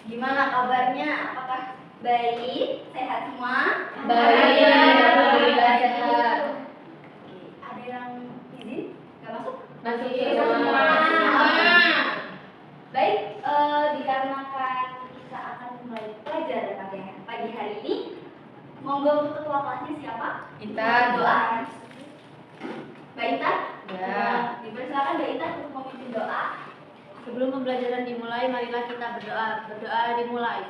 Gimana kabarnya? Apakah baik? Sehat semua? Baik, alhamdulillah sehat. Ada yang izin? Gak masuk? Masuk semua. Baik, dikarenakan kita akan mulai pelajaran pagi hari ini, monggo untuk ketua kelasnya siapa? Intan. Doa. Mbak Intan? Ya. Dipersilakan Mbak Intan untuk memimpin doa. Sebelum pembelajaran dimulai, marilah kita berdoa. Berdoa dimulai.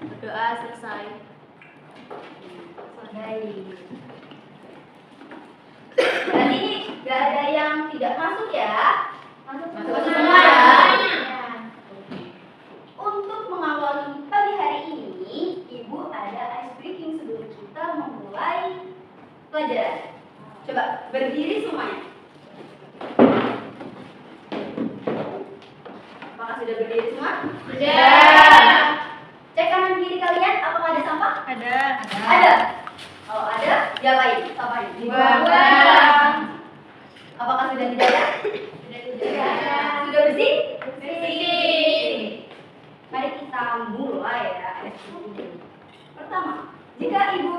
Berdoa selesai. Baik. Dan ini gak ada yang tidak masuk ya? Masuk semua ya? Untuk mengawali pagi hari ini, Ibu ada ice breaking sebelum kita memulai pelajaran. Coba berdiri semuanya. Apakah sudah berdiri semua? Sudah. Cek kanan kiri kalian, apakah ada sampah? Ada. Ada. Kalau ada, diapain? Sampahnya? Dibuang. Apakah sudah tidak ada? Sudah tidak. Sudah bersih? Bersih. Mari kita mulai ya. Pertama, jika Ibu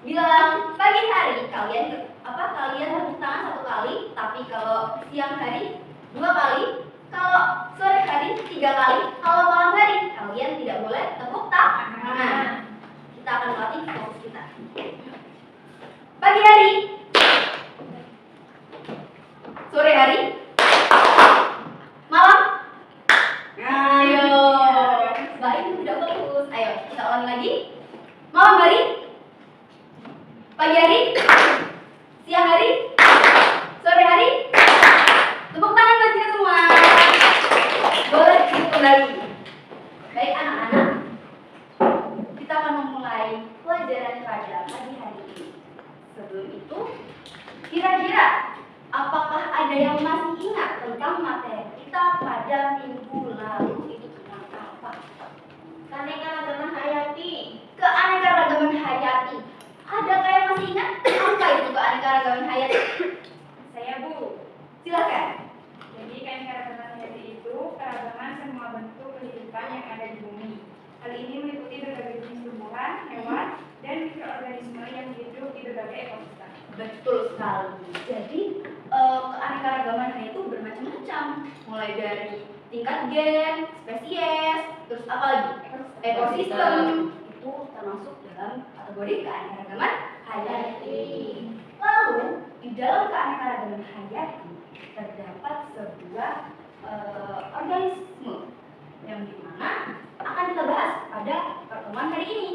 bilang pagi hari, kalian tepuk tangan 1 kali, tapi kalau siang hari 2 kali, kalau sore hari 3 kali, kalau malam hari kalian tidak boleh tepuk tangan. Kita akan melatih fokus kita. Pagi hari, sore hari, malam. Ayo, baik itu tidak fokus. Ayo kita ulangi lagi. Malam hari, pagi hari, siang hari, sore hari. Tepuk tangan buat kita semua. Boleh kembali. Baik anak-anak, kita akan memulai pelajaran pada pagi hari ini. Sebelum itu, kira-kira apakah ada yang masih ingat tentang materi kita pada minggu lalu itu tentang apa? Keanekaragaman hayati. Keanekaragaman hayati. Adakah yang masih ingat apa itu keanekaragaman hayati? Saya, Bu. Silakan. Jadi keanekaragaman hayati itu keragaman semua bentuk kehidupan yang ada di bumi. Hal ini meliputi berbagai jenis tumbuhan, hewan, dan mikroorganisme yang hidup di berbagai ekosistem. Betul sekali. Jadi keanekaragaman hayati itu bermacam-macam, mulai dari tingkat gen, spesies, terus apa lagi? Ekosistem. Itu termasuk dalam kategori keanekaragaman hayati. Lalu di dalam keanekaragaman hayati terdapat sebuah organisme yang dimana akan kita bahas pada pertemuan hari ini.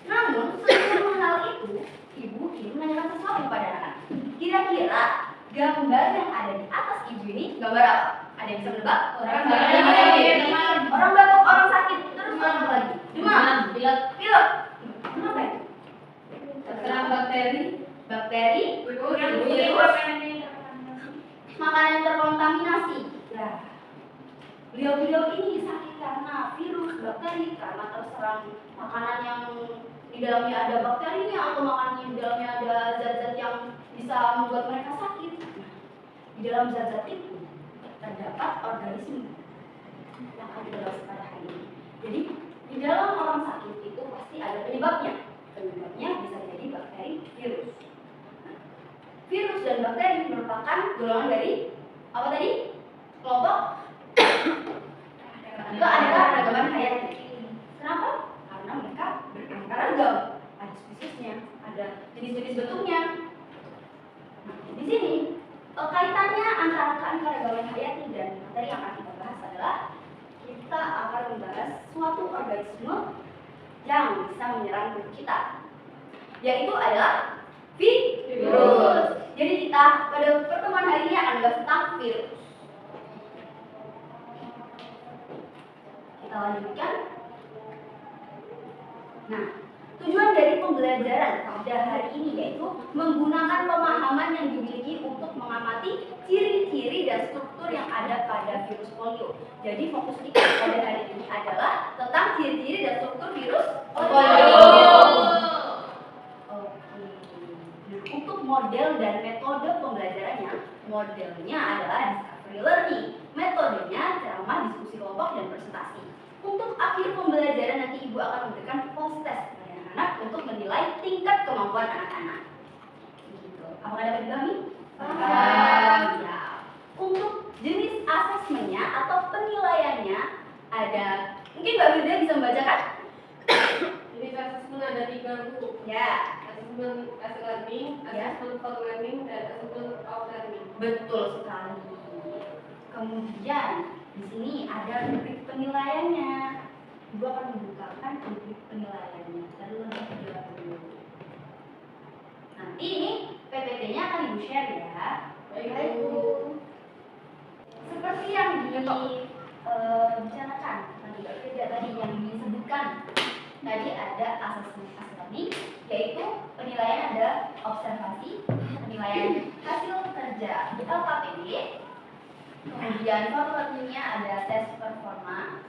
Namun sebelum hal itu, Ibu ingin menanyakan sesuatu pada anak. Kira-kira gambar yang ada di atas Ibu ini gambar apa? Ada yang bisa menebak? Orang batuk, orang sakit, terus apa lagi? Demam, pilek. Kenapa itu? Terserang bakteri. Bakteri, virus, makanan yang terkontaminasi. Ya. Beliau-beliau ini sakit karena virus, bakteri, karena terserang makanan yang di dalamnya ada bakterinya atau makanan yang di dalamnya ada zat-zat yang bisa membuat mereka sakit. Di dalam zat-zat itu terdapat organisme yang akan kita bahas pada hari ini. Jadi di dalam orang sakit itu pasti ada penyebabnya. Penyebabnya bisa jadi bakteri, virus. Virus dan bakteri merupakan golongan dari apa tadi? Kelompok keanekaragaman hayati. Kenapa? Karena mereka beraneka ragam. Ada spesiesnya, ada jenis-jenis bentuknya. Nah, di sini kaitannya antara keanekaragaman hayati dan materi yang akan kita bahas adalah kita akan membahas suatu organisme yang bisa menyerang tubuh kita, yaitu adalah virus. Jadi kita pada pertemuan hari ini akan bahas tentang virus. Kita lanjutkan. Nah, tujuan dari pembelajaran pada hari ini yaitu menggunakan pemahaman yang dimiliki untuk mengamati ciri-ciri dan struktur yang ada pada virus polio. Jadi fokus kita pada hari ini adalah tentang ciri-ciri dan struktur virus polio. Untuk model dan metode pembelajarannya, modelnya adalah discovery learning, metodenya ceramah, diskusi kelompok, dan presentasi. akhir pembelajaran nanti Ibu akan memberikan post test kepada anak-anak untuk menilai tingkat kemampuan anak-anak. Gitu. Apakah dapat dipahami? Ya. Untuk jenis asesmennya atau penilaiannya ada, mungkin Mbak Firda bisa membacakan? Jenis asesmen ada 3, Bu. Ya. Asesmen as learning, asesmen for learning, dan asesmen of learning. Betul sekali. Kemudian di sini ada rubrik penilaiannya. Ibu akan membukakan rubrik penilaiannya. Terlebih dahulu. Nanti ini PPT-nya akan Ibu share ya. Baik, Bu. Seperti yang dibicarakan tadi yang disebutkan. Tadi ada asesmen as learning, yaitu penilaian ada observasi, penilaian hasil kerja LKPD. Kemudian for learning-nya ada tes performa,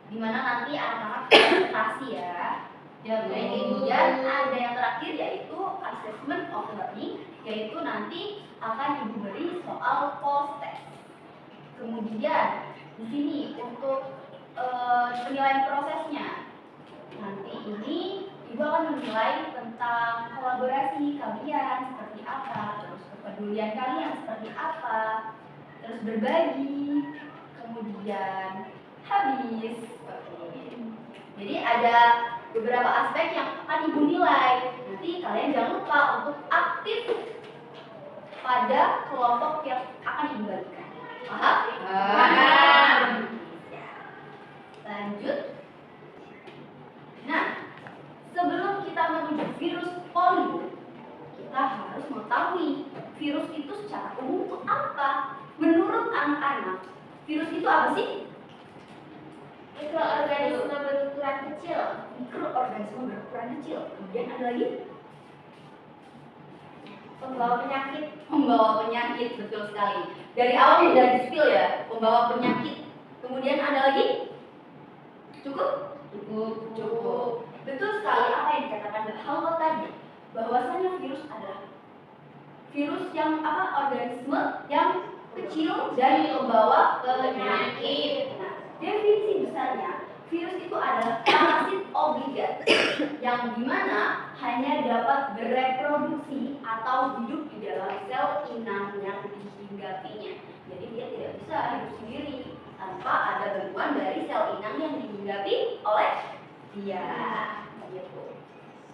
di mana nanti anak-anak presentasi ya. Kemudian ada yang terakhir yaitu assessment of learning, yaitu nanti akan Ibu beri soal post test. Kemudian di sini untuk penilaian prosesnya, nanti ini Ibu akan menilai tentang kolaborasi kalian seperti apa, terus kepedulian kalian seperti apa, terus berbagi, kemudian habis seperti ini. Jadi ada beberapa aspek yang akan Ibu nilai. Nanti kalian jangan lupa untuk aktif pada kelompok yang akan Ibu bagikan. Paham? Paham. Ya. Lanjut. Nah, sebelum kita menuju virus polio, kita harus mengetahui virus itu secara umum itu apa. Menurut anak-anak, virus itu apa sih? Mikroorganisme berukuran kecil. Mikroorganisme berukuran kecil. Kemudian ada lagi Pembawa penyakit. pembawa penyakit, betul sekali. Dari awal sudah di-spill ya, pembawa penyakit. Kemudian ada lagi? Cukup? Cukup. Betul sekali apa yang dikatakan Mbak Halwa tadi, bahwasanya virus adalah virus yang organisme yang kecil dan membawa penyakit. Nah, definisi besarnya, virus itu adalah parasit obligat yang dimana hanya dapat bereproduksi atau hidup di dalam sel inang yang dihinggapinya. Jadi dia tidak bisa hidup sendiri tanpa ada bantuan dari sel inang yang dihinggapi oleh dia. Gitu.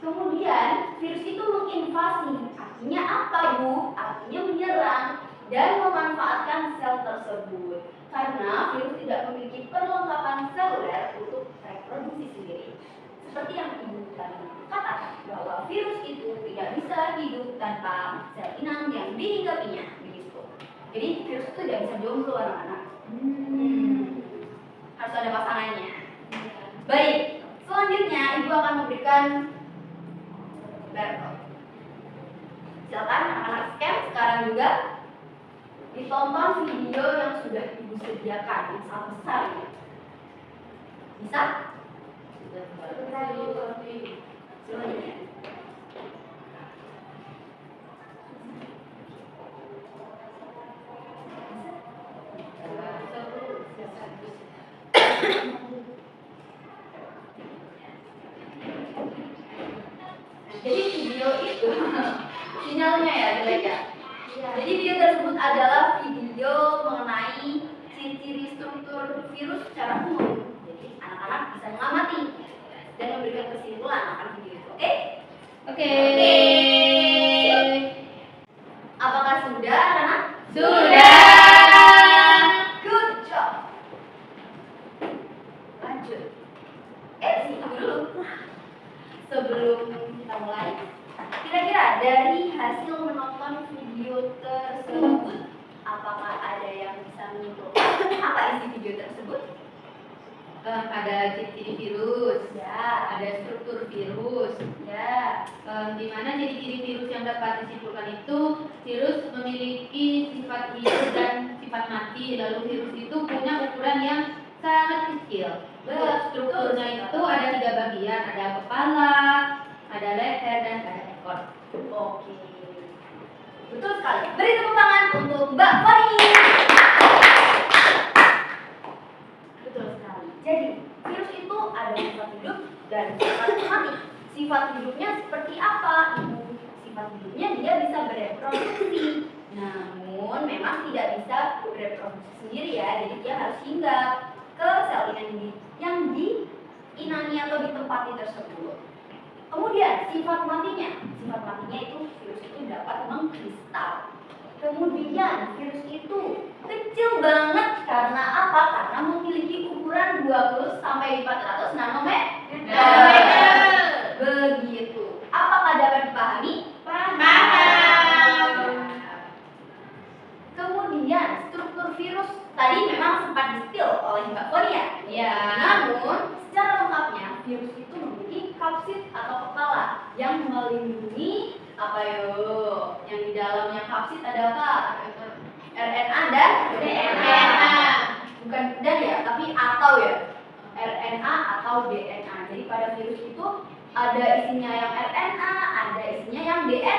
Kemudian virus itu menginvasi. Artinya apa, Bu? Artinya menyerang dan memanfaatkan sel tersebut. Karena virus tidak memiliki perlengkapan seluler untuk reproduksi sendiri. Seperti yang Ibu tadi katakan, bahwa virus itu tidak bisa hidup tanpa sel inang yang dihinggapinya. Begitu. Jadi virus itu tidak bisa jomblo anak-anak. Harus ada pasangannya. Baik, selanjutnya Ibu akan memberikan barcode. Silakan anak-anak scan sekarang juga. Ditonton video yang sudah Ibu sediakan yang sangat besar ya. Bisa? Selanjutnya. Jadi video itu sinyalnya ya jelek ya. Jadi video tersebut adalah video mengenai ciri-ciri struktur virus secara umum. Jadi anak-anak bisa mengamati dan memberikan kesimpulan akan video itu. Oke? Oke. Apakah sudah, anak-anak? Sudah. Good job. Lanjut. Tunggu dulu. Sebelum kita mulai, kira-kira dari hasil menonton video tersebut, apakah ada yang bisa menyimpulkan apa isi video tersebut? Ada ciri-ciri virus, Ya, ada struktur virus. ya. Di mana ciri-ciri virus yang dapat disimpulkan itu virus memiliki sifat hidup dan sifat mati. Lalu virus itu punya ukuran yang sangat kecil. Strukturnya itu ada 3 bagian, ada kepala, ada leher, dan ada ekor. Oke. Betul sekali. Beri tepuk tangan untuk Mbak Fani. Betul sekali. Jadi, virus itu ada sifat hidup dan sifat mati. Sifat hidupnya seperti apa, Ibu? Sifat hidupnya dia bisa bereproduksi. Namun memang tidak bisa bereproduksi sendiri ya. Jadi dia harus hinggap ke sel yang diinani atau ditempati tersebut. Kemudian sifat matinya itu virus itu dapat mengkristal. Kemudian virus itu kecil banget karena apa? Karena memiliki ukuran 20 sampai 400 nanometer. Begitu. Apakah dapat dipahami? Paham. Kemudian struktur virus tadi memang sempat di-spill oleh Mbak Korea. Ya. Namun secara lengkapnya virus itu memiliki kapsid atau kepala yang melindungi apa yo? Yang di dalamnya kapsid ada apa? RNA dan DNA. Bukan dan ya, tapi atau ya. RNA atau DNA. Jadi pada virus itu ada isinya yang RNA, ada isinya yang DNA.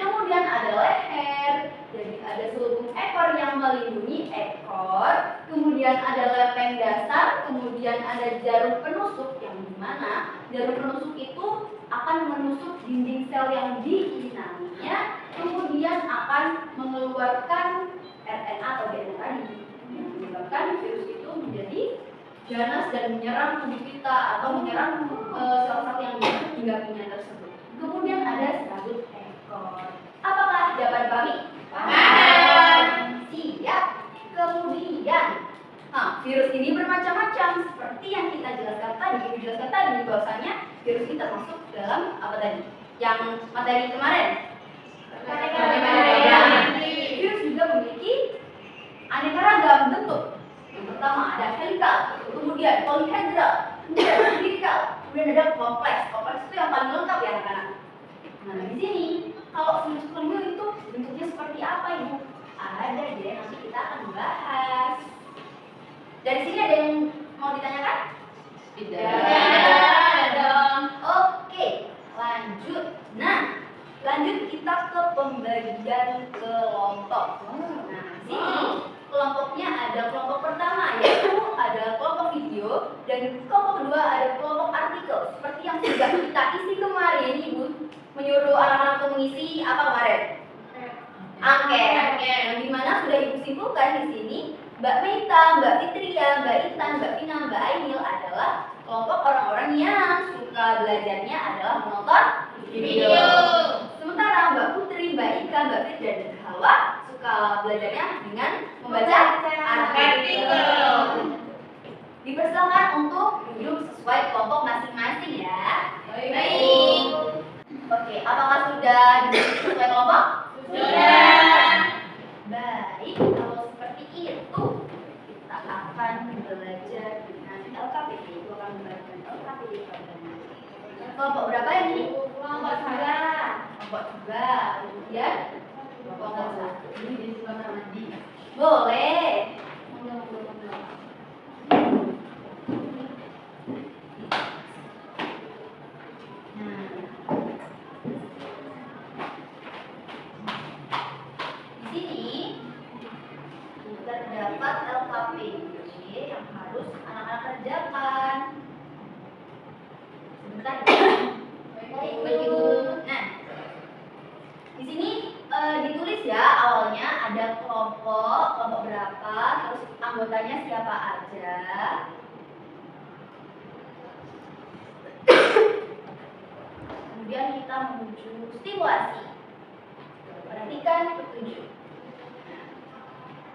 Kemudian ada leher, jadi ada selubung ekor yang melindungi ekor. Kemudian ada lepeng dasar, kemudian ada jarum penusuk yang dimana jarum penusuk itu akan menusuk dinding sel yang diinaminya, kemudian akan mengeluarkan RNA atau DNA tadi yang menyebabkan virus itu menjadi ganas dan menyerang tubuh kita atau menyerang sel-sel yang dihinggapinya tersebut. Kemudian ada serabut ekor. Apakah dapat dipahami? Paham. Siap. Kemudian, virus ini bermacam-macam seperti yang kita jelaskan tadi, bahwasanya virus ini termasuk dalam apa tadi? Yang materi kemarin. Virus juga memiliki aneka ragam bentuk. Yang pertama ada helikal, kemudian polihedral, kemudian spherical, kemudian ada kompleks. Kompleks itu yang paling lengkap ya anak-anak. Nah di sini kalau virus flu itu bentuknya seperti apa Ibu? Ada deh, nanti kita akan bahas. Dari sini ada yang mau ditanyakan? Tidak dong. Oke, lanjut. Nah, lanjut kita ke pembagian kelompok. Nah, di sini kelompoknya ada kelompok pertama yaitu ada kelompok video dan kelompok kedua ada kelompok artikel. Seperti yang sudah kita isi kemarin, Ibu menyuruh anak-anak untuk mengisi apa kemarin? Angket. Yang dimana sudah Ibu simpulkan di sini, Mbak Meita, Mbak Fitria, Mbak Intan, Mbak Vina, Mbak Ainil adalah kelompok orang-orang yang suka belajarnya adalah menonton video. Sementara Mbak Putri, Mbak Ika, Mbak Fit dan Mbak Hawa suka belajarnya dengan membaca artikel. Dipersilakan untuk duduk sesuai kelompok masing-masing ya. Baik. Oke, apakah sudah duduk sesuai kelompok? Sudah. Baik, kalau seperti itu kita akan belajar dengan LKPD. Itu akan membahas LKPD pada nanti. Kelompok berapa ini? Kelompok 2. Kelompok 2. Kemudian kelompok 1. Ini jadi suka mandi. Boleh. Terdapat LKPD yang harus anak-anak kerjakan. Sebentar ya. Nah, di sini ditulis ya awalnya ada kelompok berapa, terus anggotanya siapa aja. Kemudian kita menuju stimulasi. Perhatikan petunjuk.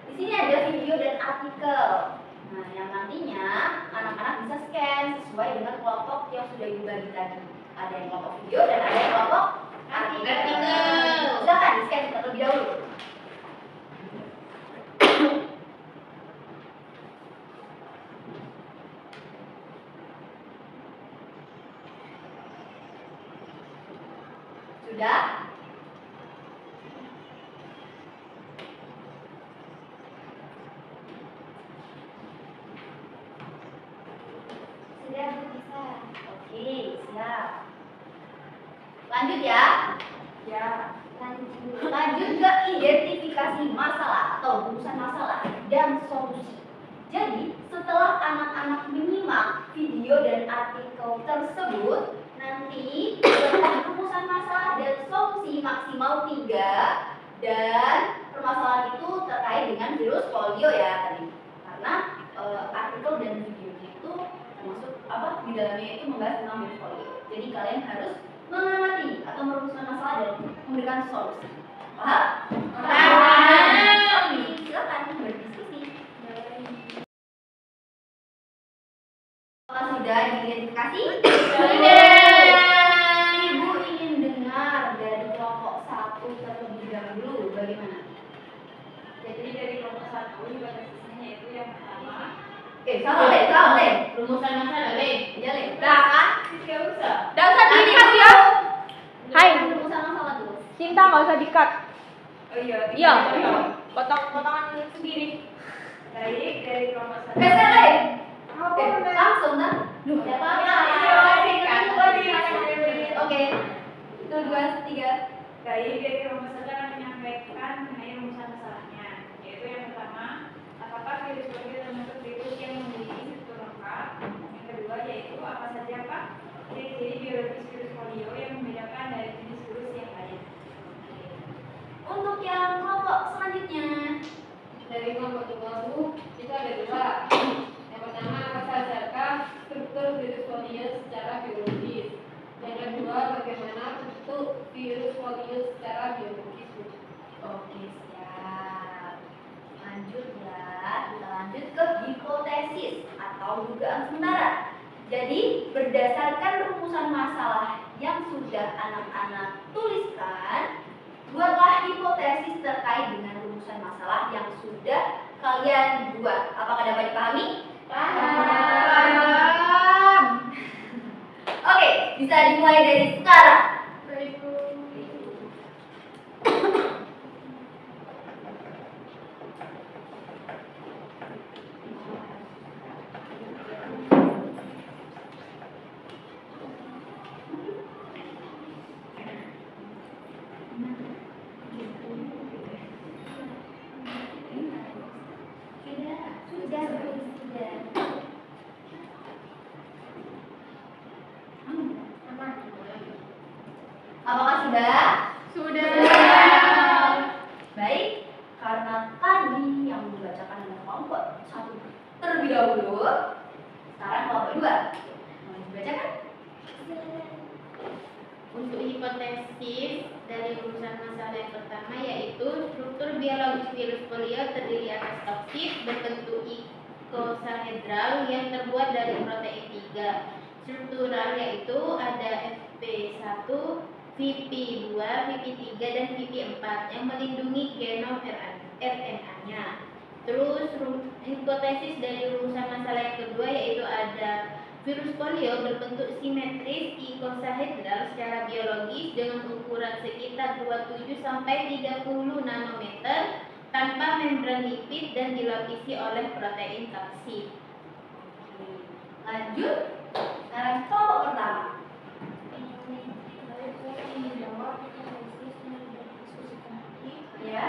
Di sini ada video dan artikel. Nah, yang nantinya anak-anak bisa scan sesuai dengan kelompok yang sudah Ibu bagi tadi. Ada yang kelompok video dan ada yang kelompok artikel. Silakan di scan terlebih dahulu. Sudah? Sudah bisa. Oke, siap. Lanjut ya. Ya. Lanjut ke identifikasi masalah atau rumusan masalah dan solusi. Jadi, setelah anak-anak menyimak video dan artikel tersebut, nanti terdapat rumusan masalah dan solusi maksimal 3, dan permasalahan itu terkait dengan virus polio ya tadi. Karena artikel dan videonya itu termasuk di dalamnya itu membahas tentang virus polio. Jadi kalian harus mengamati atau merumuskan masalah dan memberikan solusi. Paham? Oke, silakan berdiskusi. Apakah sudah diidentifikasi? Ibu ingin dengar dari kelompok 1 terlebih dahulu. Bagaimana? Jadi dari kelompok 1 hipotesisnya yaitu yang pertama. Salah deh. Rumusan masalah, Le. Iya, Le. Dah kan? Tidak usah. Nggak usah di-cut ya. Hai. Rumusan masalah dulu. Cinta nggak usah di-cut. Oh iya. Iya. tidak. Potong-potongan sendiri. Baik, dari kelompok 1. Geser, Le. Langsung kan? Siapa? Oke. 1, 2, 3. Baik, dari kelompok 1 akan menyampaikan mengenai rumusan masalahnya, yaitu yang pertama, apakah virus polio termasuk virus yang memiliki struktur lengkap? Yang kedua yaitu apa saja Pak ciri-ciri biologis virus polio yang membedakan dari jenis virus yang lain? Untuk yang kelompok selanjutnya. Dari kelompok 2 itu ada 2. Yang pertama, apa sajakah struktur virus polio secara biologis? Yang kedua, bagaimana bentuk virus polio secara biologis? Oke, siap. Lanjut ya. Kita lanjut ke hipotesis atau dugaan sementara. Jadi, berdasarkan rumusan masalah yang sudah anak-anak tuliskan, buatlah hipotesis terkait dengan rumusan masalah yang sudah kalian buat. Apakah dapat dipahami? Paham. Oke, bisa dimulai dari sekarang. Sudah. Apakah sudah? Sudah. Baik, karena tadi yang dibacakan oleh kelompok 1 terlebih dahulu, sekarang kelompok 2 mau dibacakan? Untuk hipotesis dari rumusan masalah yang pertama yaitu struktur biologis virus polio terdiri atas toksit berbentuk ikosahedral yang terbuat dari protein 3. Struktural yaitu ada FP1, VP2, VP3 dan VP4 yang melindungi genom RNA-nya. Terus hipotesis dari rumusan masalah yang kedua yaitu ada virus polio berbentuk simetris ikosahedral secara biologis dengan ukuran sekitar 27 sampai 30 nanometer tanpa membran lipid dan dilapisi oleh protein toksit. Lanjut, sekarang kelompok pertama. Ya.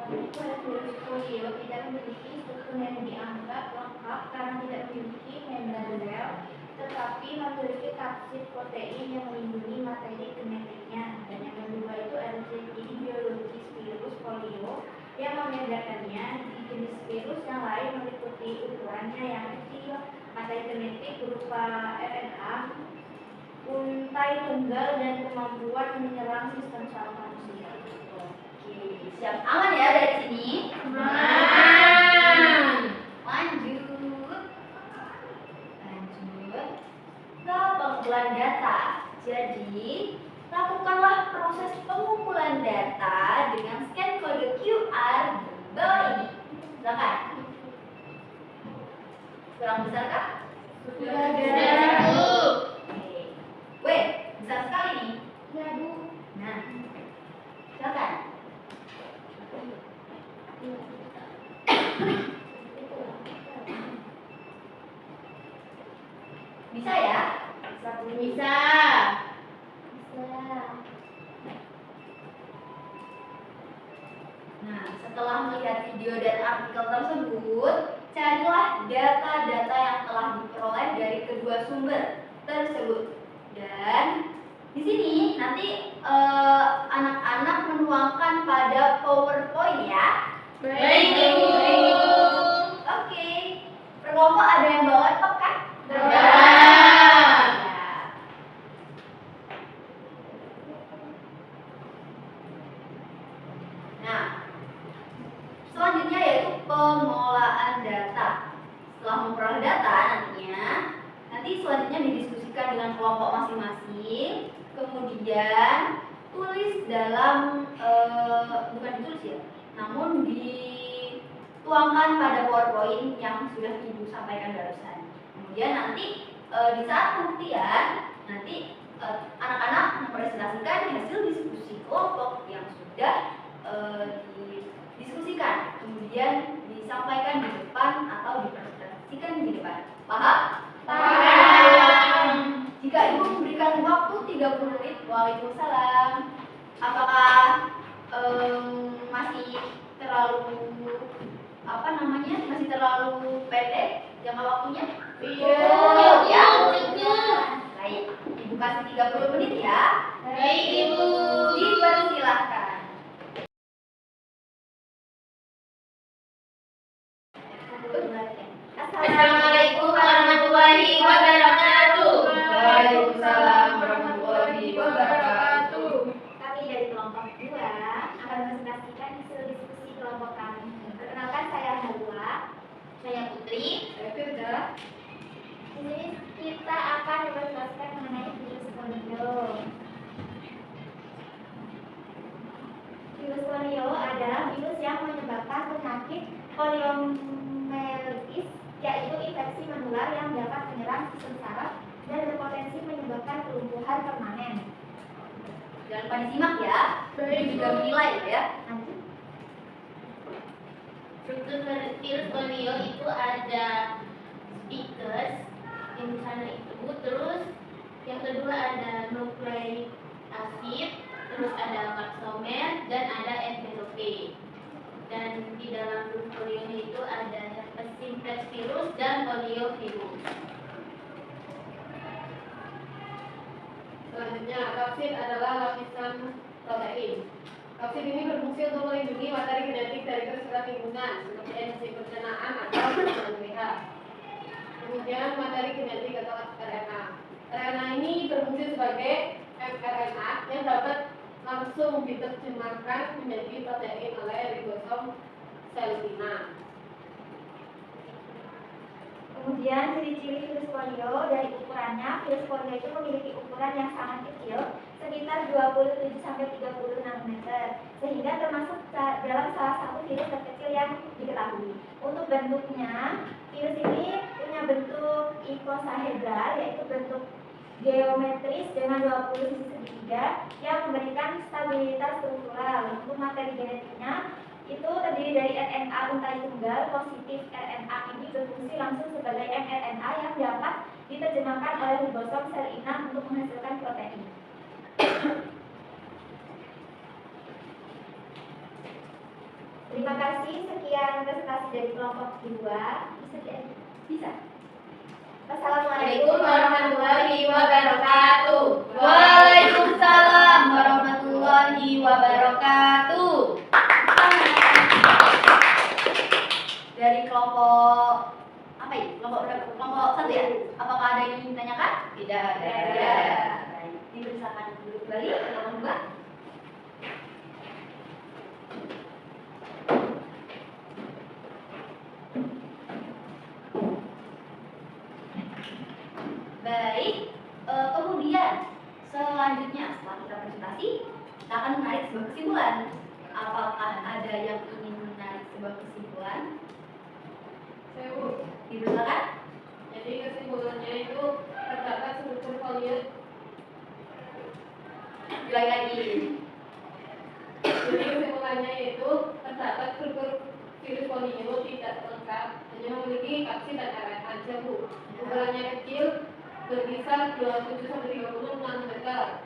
Virus polio tidak memiliki struktur yang dianggap lengkap karena tidak memiliki membran sel, tetapi memiliki kapsid protein yang melindungi materi genetiknya. Dan yang kedua itu ada ciri biologis virus polio yang membedakannya di jenis virus yang lain meliputi ukurannya yang kecil, materi genetik berupa RNA, untai tunggal dan kemampuan menyerang sistem saraf manusia. Oke, siap aman ya dari sini? Lanjut ke pengumpulan data. Jadi, lakukanlah proses pengumpulan data dengan scan kode QR di bawah ini. Silakan. Kurang besar kah? Sudah, Bu. Oke. Weh, besar sekali nih. Ya, Bu. Nah, silakan. Bisa ya? Bisa. Nah, setelah melihat video dan artikel tersebut, carilah data-data yang telah diperoleh dari kedua dua sumber tersebut. Dan di sini nanti anak-anak menuangkan pada PowerPoint ya. Baik, Ibu. Oke. Perkelompok ada yang bawa laptop kan? Ya. Nah, selanjutnya yaitu pengolahan data. Setelah memperoleh data nanti selanjutnya didiskusikan dengan kelompok masing-masing. Kemudian tulis dalam bukan ditulis ya, namun dituangkan pada PowerPoint yang sudah Ibu sampaikan barusan. Kemudian nanti di saat pembuktian nanti anak-anak mempresentasikan hasil diskusi kelompok yang sudah didiskusikan, kemudian disampaikan di depan atau dipresentasikan di depan. Paham? Paham. Jika Ibu memberikan waktu 30 menit, waalaikumsalam. Apakah masih terlalu masih terlalu pendek jangka waktunya? Iya. Ya. Baik, Ibu kasih 30 menit ya. Baik, Ibu. Dipersilahkan. Assalamualaikum warahmatullahi wabarakatuh. Waalaikumsalam warahmatullahi wabarakatuh. Kami dari kelompok 2 akan mempresentasikan hasil diskusi kelompok kami. Perkenalkan, saya Halwa. Saya Putri. Saya Firda. Di sini kita akan mempresentasikan mengenai virus polio. Virus polio adalah virus yang menyebabkan penyakit poliomyelitis, yaitu infeksi menular yang dapat menyerang sistem saraf dan berpotensi menyebabkan kelumpuhan permanen. Jangan lupa disimak ya. Ini juga menilai ya. Lanjut. Struktur virus polio itu ada speakers yang di sana itu, terus yang kedua ada nucleic acid, terus ada kapsomer dan ada envelope. Dan di dalam virus polio itu ada herpes simplex virus dan poliovirus. Selanjutnya, vaksin adalah lapisan protein. Vaksin ini berfungsi untuk melindungi materi genetik dari kerusakan lingkungan seperti enzim pencernaan atau pencernaan pH. Kemudian materi genetik atau RNA. RNA ini berfungsi sebagai mRNA yang dapat langsung diterjemahkan menjadi protein oleh ribosom sel inang. Kemudian ciri-ciri virus polio dari ukurannya, virus polio itu memiliki ukuran yang sangat kecil, sekitar 27-30 nanometer, sehingga termasuk dalam salah satu virus terkecil yang diketahui. Untuk bentuknya, virus ini punya bentuk icosahedral, yaitu bentuk geometris dengan 20 sisi segitiga yang memberikan stabilitas struktural. Untuk materi genetiknya itu terdiri dari RNA untai tunggal positif. RNA ini berfungsi langsung sebagai mRNA yang dapat diterjemahkan oleh ribosom sel inang untuk menghasilkan protein. Terima kasih, sekian presentasi dari kelompok 2. Bisa. Assalamualaikum warahmatullahi wabarakatuh. Waalaikumsalam warahmatullahi wabarakatuh. Dari kelompok apa ya? Kelompok berapa? Kelompok 1 ya? Apakah ada yang ingin ditanyakan? Tidak ada. Baik, dipersilakan duduk kembali ke kelompok 2. Baik, kemudian selanjutnya setelah kita presentasi, kita akan menarik sebuah kesimpulan. Apakah ada yang ingin menarik sebuah kesimpulan? Saya Bu. Dipersilakan. Jadi kesimpulannya itu terdapat struktur polio. Ulangi lagi. Jadi kesimpulannya itu terdapat struktur virus polio tidak lengkap, hanya memiliki vaksin dan RNA saja Bu. Ukurannya kecil, berkisar 27-30 nanometer.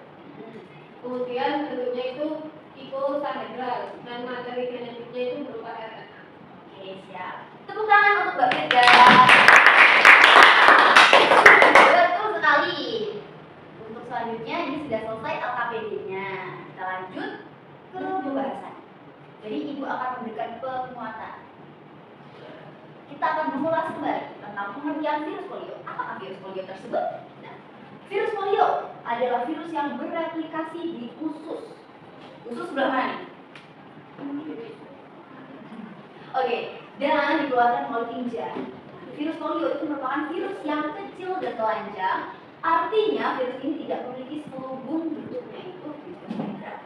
Kemudian bentuknya itu icosahedral dan materi genetiknya itu berupa RNA. Oke, siap. Tepuk tangan untuk Mbak Firda. pengertian virus polio. Apakah virus polio tersebut? Nah, virus polio adalah virus yang bereplikasi di usus. Usus sebelah mana nih? Oke, dan dikeluarkan melalui tinja. Virus polio itu merupakan virus yang kecil dan telanjang. Artinya virus ini tidak memiliki selubung, bentuknya itu virus negra.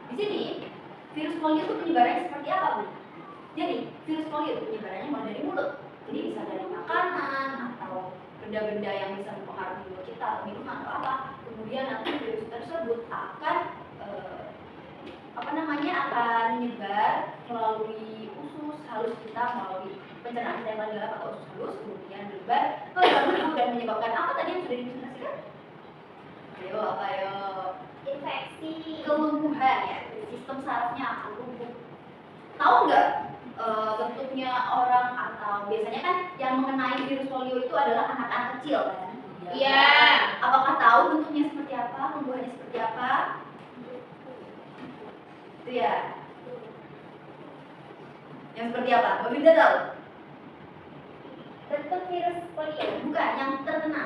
Di sini virus polio itu penyebarannya seperti apa, Bu? Jadi virus polio itu penyebarannya mulai dari mulut. Jadi bisa dari makanan atau benda-benda yang bisa mempengaruhi mulut kita, atau minuman atau apa. Kemudian nanti virus tersebut akan akan menyebar melalui usus halus kita, melalui pencernaan kita yang paling dalam atau usus halus, kemudian menyebar ke dalam tubuh dan menyebabkan apa tadi yang sudah didefinisikan? Ayo, apa ayo? Infeksi. Kelumpuhan ya, sistem sarafnya akan lumpuh. Tahu nggak bentuknya orang, atau biasanya kan yang mengenai virus polio itu adalah anak-anak kecil kan? Iya. Apakah tahu bentuknya seperti apa, tumbuhannya seperti apa? Itu ya. Yang seperti apa? Mbak Binda tahu? Bentuk virus polio. Bukan, yang terkena.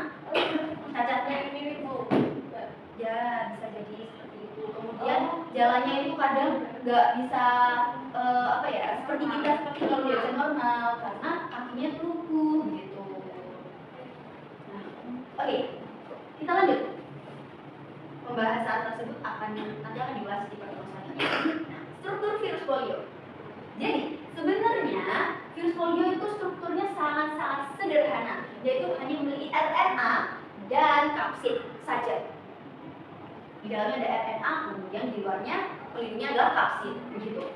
Cacatnya. Mirip mau. Ya, bisa jadi seperti itu. Kemudian jalannya itu kadang nggak bisa seperti kita, seperti kalau biasa normal, karena kakinya lumpuh gitu. Nah, oke, kita lanjut. Pembahasan tersebut nanti akan dibahas di pertemuan selanjutnya. Nah, struktur virus polio. Jadi sebenarnya virus polio itu strukturnya sangat-sangat sederhana, yaitu hanya memiliki RNA dan kapsid saja. Di dalamnya ada RNA, kemudian di luarnya pelindungnya adalah kapsid, begitu.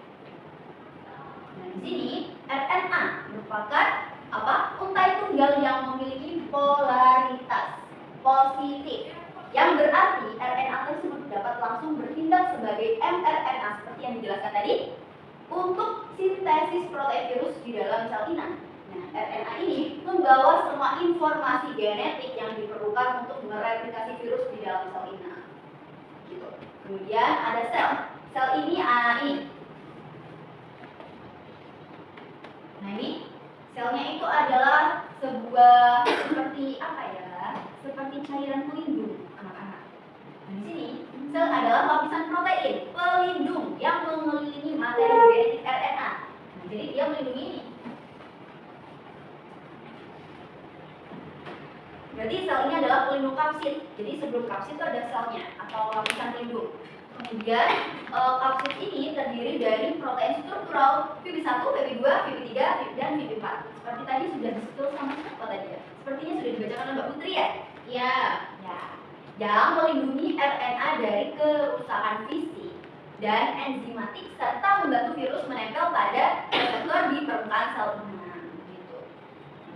Nah, di sini RNA merupakan untai tunggal yang memiliki polaritas positif, yang berarti RNA tersebut dapat langsung bertindak sebagai mRNA seperti yang dijelaskan tadi untuk sintesis protein virus di dalam sel inang. Nah, RNA ini membawa semua informasi genetik yang diperlukan untuk mereplikasi virus di dalam sel inang. Gitu. Kemudian ada sel. Sel ini Nah, ini selnya itu adalah sebuah seperti seperti cairan pelindung anak-anak. Nah, di sini sel adalah lapisan protein pelindung yang mengelilingi materi genetik RNA. Nah, jadi dia melindungi ini. Berarti sel ini adalah pelindung kapsid. Jadi sebelum kapsid itu ada selnya atau lapisan pelindung. Kemudian kapsid ini terdiri dari protein struktural VP1, VP2, VP3, dan VP4. Seperti tadi sudah disebut sama siapa tadi ya? Sepertinya sudah dibacakan oleh Mbak Putri ya? Ya. Ya. Yang melindungi RNA dari kerusakan fisik dan enzimatik serta membantu virus menempel pada reseptor di permukaan sel inang. Gitu.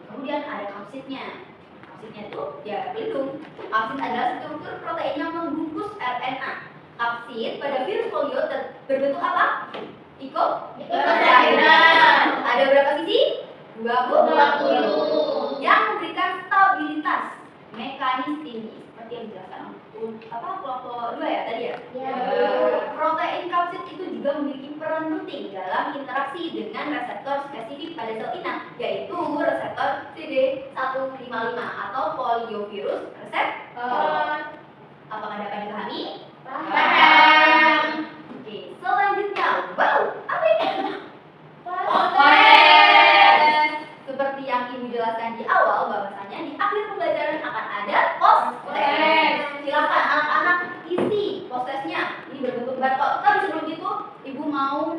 Kemudian ada kapsidnya. Kapsidnya itu ya pelindung. Kapsid adalah struktur protein yang membungkus RNA. Kapsid pada virus polio berbentuk apa? Ikut cairan. Ada berapa sisi? 20. Yang memberikan stabilitas mekanis tinggi seperti yang dijelaskan kelompok 2 ya tadi ya? Ya. Protein kapsid itu juga memiliki peran penting dalam interaksi dengan reseptor spesifik pada sel inang, yaitu reseptor CD155 atau poliovirus reseptor. Apakah dapat dipahami? Paham. Oke, selanjutnya, apa ini? Pospet. Seperti yang Ibu jelaskan di awal, bahwasanya di akhir pembelajaran akan ada pospet. Silakan anak-anak isi postesnya. Ini berbentuk barcode. Tapi sebelum itu, Ibu mau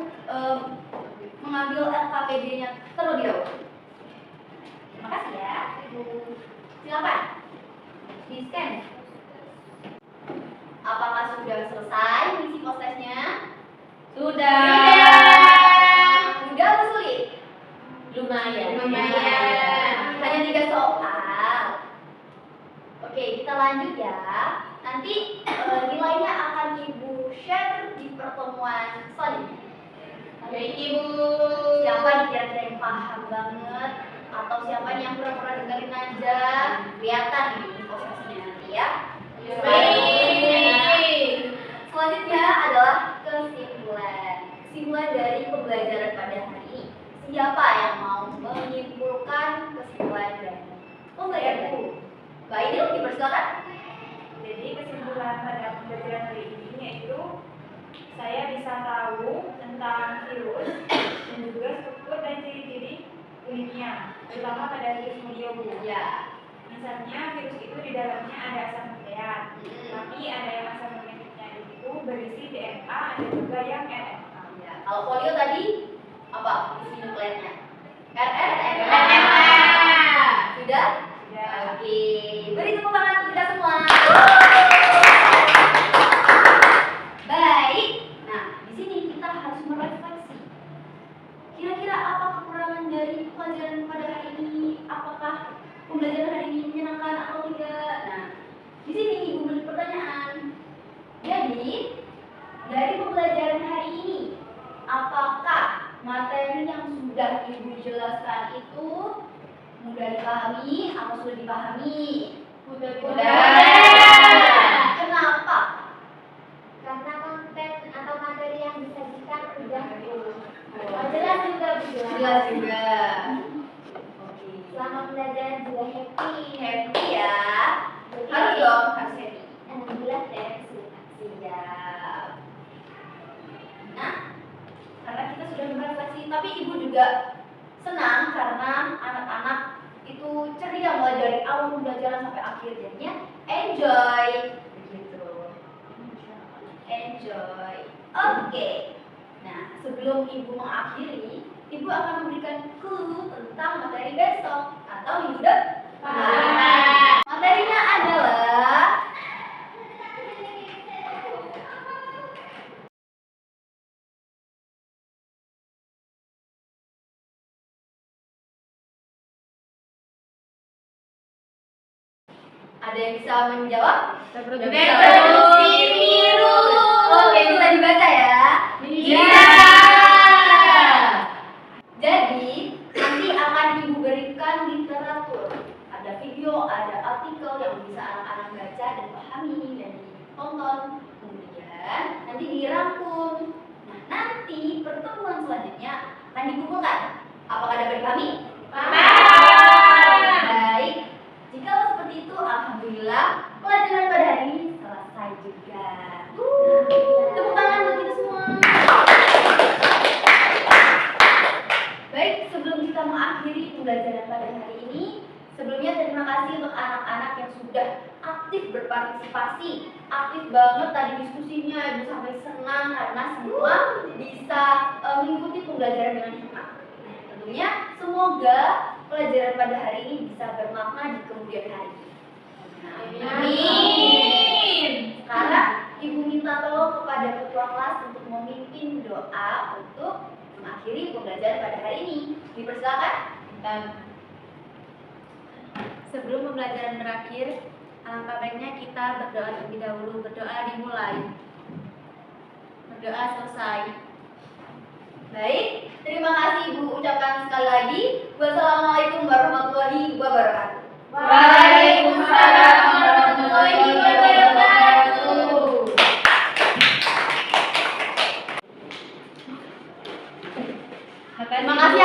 mengambil LKPD-nya terlebih dahulu. Terima kasih ya. Silakan. Di-scan. Apakah sudah selesai mengisi postesnya? Sudah. Mudah atau sulit? Lumayan. Hanya 3 soal. Oke, kita lanjut ya. Nanti nilainya akan Ibu share di pertemuan selanjutnya. Baik, Ibu. Siapa nih kira-kira yang paham banget? Atau siapa nih yang pura-pura dengerin aja? Kelihatan nih posisinya nanti ya. Baik. Selanjutnya adalah kesimpulan. Kesimpulan dari pembelajaran pada hari ini. Siapa yang mau menyimpulkan kesimpulan dari Saya Bu. Mbak Ainul dipersilakan. Jadi kesimpulan pada pembelajaran hari ini yaitu saya bisa tahu tentang virus dan juga struktur dan ciri-ciri uniknya, terutama pada virus polio Bu. Ya. Misalnya virus itu di dalamnya ada asam nukleat, tapi ada yang asam nukleatnya itu berisi DNA, ada juga yang RNA. Ya. Kalau polio tadi apa isi nukleatnya? RNA. Sudah? Ya. Oke. Beri tepuk tangan untuk kita semua. Baik. Nah, di sini kita harus merefleksi. Kira-kira apa kekurangan dari pelajaran pada hari ini? Apakah pembelajaran hari ini menyenangkan atau tidak? Nah, di sini Ibu beri pertanyaan. Jadi, dari pembelajaran hari ini, apakah materi yang sudah Ibu jelaskan itu mudah dipahami atau sulit dipahami? Mudah. Kenapa? Karena konten atau materi yang disajikan udah jelas juga Bu. Jelas juga. Oke. Selama pembelajaran juga happy. Happy ya. Jadi, Harus dong, harus happy. Alhamdulillah deh. Siap. Nah, karena kita sudah merefleksi, tapi Ibu juga senang karena anak-anak itu ceria mulai dari awal pembelajaran sampai akhir, jadinya enjoy begitu. Enjoy. Oke. Nah, sebelum Ibu mengakhiri, Ibu akan memberikan clue tentang materi besok atau minggu depan. Materinya adalah ada yang bisa menjawab? Reproduksi virus. Oke, bisa dibaca ya. Bisa. Jadi, nanti akan Ibu berikan literatur. Ada video, ada artikel yang bisa anak-anak baca dan pahami dan ditonton. Kemudian nanti dirangkum. Nah, nanti pertemuan selanjutnya akan dikumpulkan. Apakah dapat dipahami? Baik. Jika seperti itu, alhamdulillah pelajaran pada hari ini selesai juga. Tepuk tangan buat kita semua. Baik, sebelum kita mengakhiri pembelajaran pada hari ini, sebelumnya terima kasih untuk anak-anak yang sudah aktif berpartisipasi, aktif banget tadi diskusinya, Ibu sampai senang karena semua bisa mengikuti pembelajaran dengan hikmat. Nah, tentunya semoga pelajaran pada hari ini bisa bermakna di kemudian hari. Nah, amin. Sekarang Ibu minta tolong kepada ketua kelas untuk memimpin doa untuk mengakhiri pembelajaran pada hari ini. Dipersilakan. Sebelum pembelajaran berakhir, alangkah baiknya kita berdoa terlebih dahulu. Berdoa dimulai. Berdoa selesai. Baik, terima kasih Ibu ucapkan sekali lagi. Wassalamualaikum warahmatullahi wabarakatuh. Waalaikumsalam warahmatullahi wabarakatuh. Terima kasih